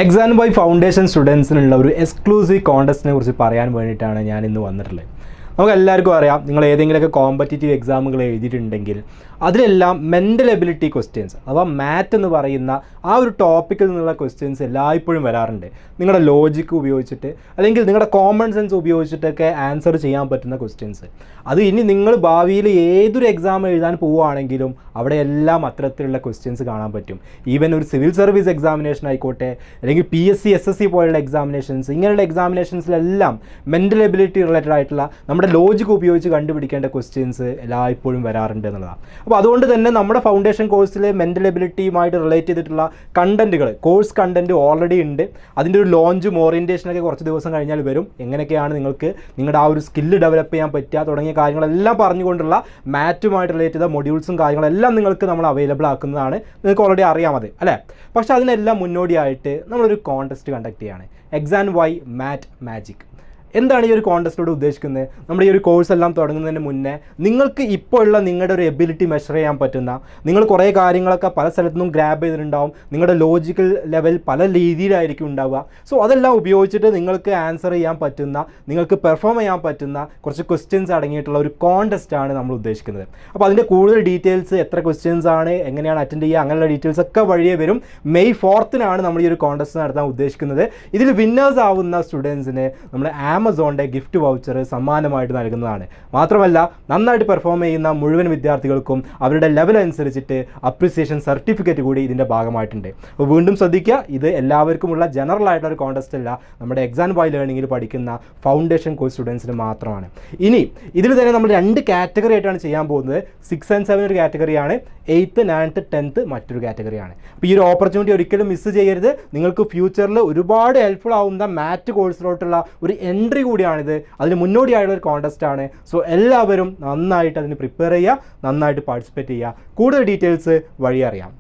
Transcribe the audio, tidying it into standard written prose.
Exam by foundation സ്റ്റുഡൻസിനുള്ള ഒരു exclusive കോൺടെസ്റ്റിനെ കുറിച്ച് പറയാൻ വേണ്ടിയിട്ടാണ് ഞാൻ ഇന്ന് വന്നിട്ടുള്ളത്. നമുക്ക് എല്ലാവർക്കും അറിയാം, നിങ്ങൾ ഏതെങ്കിലുമൊക്കെ കോമ്പറ്റീറ്റീവ് എക്സാമുകൾ എഴുതിയിട്ടുണ്ടെങ്കിൽ അതിലെല്ലാം മെൻ്റൽ എബിലിറ്റി ക്വസ്റ്റ്യൻസ് അഥവാ മാറ്റ് എന്ന് പറയുന്ന ആ ഒരു ടോപ്പിക്കിൽ നിന്നുള്ള ക്വസ്റ്റ്യൻസ് എല്ലായ്പ്പോഴും വരാറുണ്ട്. നിങ്ങളുടെ ലോജിക്ക് ഉപയോഗിച്ചിട്ട് അല്ലെങ്കിൽ നിങ്ങളുടെ കോമൺ സെൻസ് ഉപയോഗിച്ചിട്ടൊക്കെ ആൻസർ ചെയ്യാൻ പറ്റുന്ന ക്വസ്റ്റ്യൻസ്. അത് ഇനി നിങ്ങൾ ഭാവിയിൽ ഏതൊരു എക്സാം എഴുതാൻ പോവുകയാണെങ്കിലും അവിടെയെല്ലാം അത്തരത്തിലുള്ള ക്വസ്റ്റ്യൻസ് കാണാൻ പറ്റും. ഈവൻ ഒരു സിവിൽ സർവീസ് എക്സാമിനേഷൻ ആയിക്കോട്ടെ, അല്ലെങ്കിൽ PSC SSC പോലുള്ള എക്സാമിനേഷൻസ്, ഇങ്ങനെയുള്ള എക്സാമിനേഷൻസിലെല്ലാം മെൻ്റൽ എബിലിറ്റി റിലേറ്റഡ് ആയിട്ടുള്ള നമ്മുടെ ലോജിക്ക് ഉപയോഗിച്ച് കണ്ടുപിടിക്കേണ്ട ക്വസ്റ്റ്യൻസ് എല്ലായ്പ്പോഴും വരാറുണ്ട് എന്നുള്ളതാണ്. അപ്പോൾ അതുകൊണ്ട് തന്നെ നമ്മുടെ ഫൗണ്ടേഷൻ കോഴ്സിൽ മെൻ്റൽ എബിലിറ്റിയുമായിട്ട് റിലേറ്റ് ചെയ്തിട്ടുള്ള കണ്ടൻറ്റുകൾ, കോഴ്സ് കണ്ടൻറ്റ് ഓൾറെഡി ഉണ്ട്. അതിൻ്റെ ഒരു ലോഞ്ചും ഓറിയൻറ്റേഷനൊക്കെ കുറച്ച് ദിവസം കഴിഞ്ഞാൽ വരും. എങ്ങനെയൊക്കെയാണ് നിങ്ങൾക്ക് നിങ്ങളുടെ ആ ഒരു സ്കില്ല് ഡെവലപ്പ് ചെയ്യാൻ പറ്റുക തുടങ്ങിയ കാര്യങ്ങളെല്ലാം പറഞ്ഞുകൊണ്ടുള്ള മാറ്റുമായിട്ട് റിലേറ്റ് ചെയ്ത മൊഡ്യൂൾസും കാര്യങ്ങളെല്ലാം നിങ്ങൾക്ക് നമ്മൾ അവൈലബിൾ ആക്കുന്നതാണ്. നിങ്ങൾക്ക് ഓൾറെഡി അറിയാമത് അല്ലേ? പക്ഷേ അതിനെല്ലാം മുന്നോടിയായിട്ട് നമ്മളൊരു കോൺടെസ്റ്റ് കണ്ടക്ട് ചെയ്യുകയാണ്. എക്സാം വൈ മാറ്റ് മാജിക്. എന്താണ് ഈ ഒരു കോൺടെസ്റ്റിലൂടെ ഉദ്ദേശിക്കുന്നത്? നമ്മുടെ ഈ ഒരു കോഴ്സ് എല്ലാം തുടങ്ങുന്നതിന് മുന്നേ നിങ്ങൾക്ക് ഇപ്പോൾ ഉള്ള നിങ്ങളുടെ ഒരു എബിലിറ്റി മെഷർ ചെയ്യാൻ പറ്റുന്ന, നിങ്ങൾ കുറേ കാര്യങ്ങളൊക്കെ പല സ്ഥലത്തുനിന്നും ഗ്രാബ് ചെയ്തിട്ടുണ്ടാവും, നിങ്ങളുടെ ലോജിക്കൽ ലെവൽ പല രീതിയിലായിരിക്കും ഉണ്ടാവുക. സോ അതെല്ലാം ഉപയോഗിച്ചിട്ട് നിങ്ങൾക്ക് ആൻസർ ചെയ്യാൻ പറ്റുന്ന, നിങ്ങൾക്ക് പെർഫോം ചെയ്യാൻ പറ്റുന്ന കുറച്ച് ക്വസ്റ്റ്യൻസ് അടങ്ങിയിട്ടുള്ള ഒരു കോൺടെസ്റ്റാണ് നമ്മൾ ഉദ്ദേശിക്കുന്നത്. അപ്പോൾ അതിൻ്റെ കൂടുതൽ ഡീറ്റെയിൽസ്, എത്ര ക്വസ്റ്റ്യൻസ് ആണ്, എങ്ങനെയാണ് അറ്റൻഡ് ചെയ്യുക, അങ്ങനെയുള്ള ഡീറ്റെയിൽസ് ഒക്കെ വഴിയേ വരും. May 4th നമ്മൾ ഈ ഒരു കോൺടെസ്റ്റ് നടത്താൻ ഉദ്ദേശിക്കുന്നത്. ഇതിൽ വിന്നേഴ്സ് ആവുന്ന സ്റ്റുഡൻസിന് നമ്മുടെ ആമസോണിൻ്റെ ഗിഫ്റ്റ് വൗച്ചർ സമ്മാനമായിട്ട് നൽകുന്നതാണ്. മാത്രമല്ല നന്നായിട്ട് പെർഫോം ചെയ്യുന്ന മുഴുവൻ വിദ്യാർത്ഥികൾക്കും അവരുടെ ലെവൽ അനുസരിച്ചിട്ട് അപ്രിസിയേഷൻ സർട്ടിഫിക്കറ്റ് കൂടി ഇതിൻ്റെ ഭാഗമായിട്ടുണ്ട്. അപ്പോൾ വീണ്ടും ശ്രദ്ധിക്കുക, ഇത് എല്ലാവർക്കുമുള്ള ജനറൽ ആയിട്ടുള്ള ഒരു കോൺടെസ്റ്റ് അല്ല, നമ്മുടെ എക്സാം ബൈ ലേണിംഗിൽ പഠിക്കുന്ന ഫൗണ്ടേഷൻ കോഴ്സ് സ്റ്റുഡൻസിന് മാത്രമാണ്. ഇനി ഇതിൽ തന്നെ നമ്മൾ 2 കാറ്റഗറി ആയിട്ടാണ് ചെയ്യാൻ പോകുന്നത്. 6 and 7 ഒരു കാറ്റഗറിയാണ്, 8th, 9th, 10th മറ്റൊരു കാറ്റഗറിയാണ്. അപ്പോൾ ഈ ഒരു ഓപ്പർച്യൂണിറ്റി ഒരിക്കലും മിസ് ചെയ്യരുത്. നിങ്ങൾക്ക് ഫ്യൂച്ചറിൽ ഒരുപാട് ഹെൽപ്ഫുൾ ആവുന്ന മാറ്റ് കോഴ്സിലോട്ടുള്ള ഒരു എൻട്രി കൂടിയാണിത്. അതിന് മുന്നോടിയായുള്ള ഒരു കോൺടെസ്റ്റാണ്. സോ എല്ലാവരും നന്നായിട്ട് അതിന് പ്രിപ്പയർ ചെയ്യുക, നന്നായിട്ട് പാർട്ടിസിപ്പേറ്റ് ചെയ്യുക. കൂടുതൽ ഡീറ്റെയിൽസ് വഴി അറിയാം.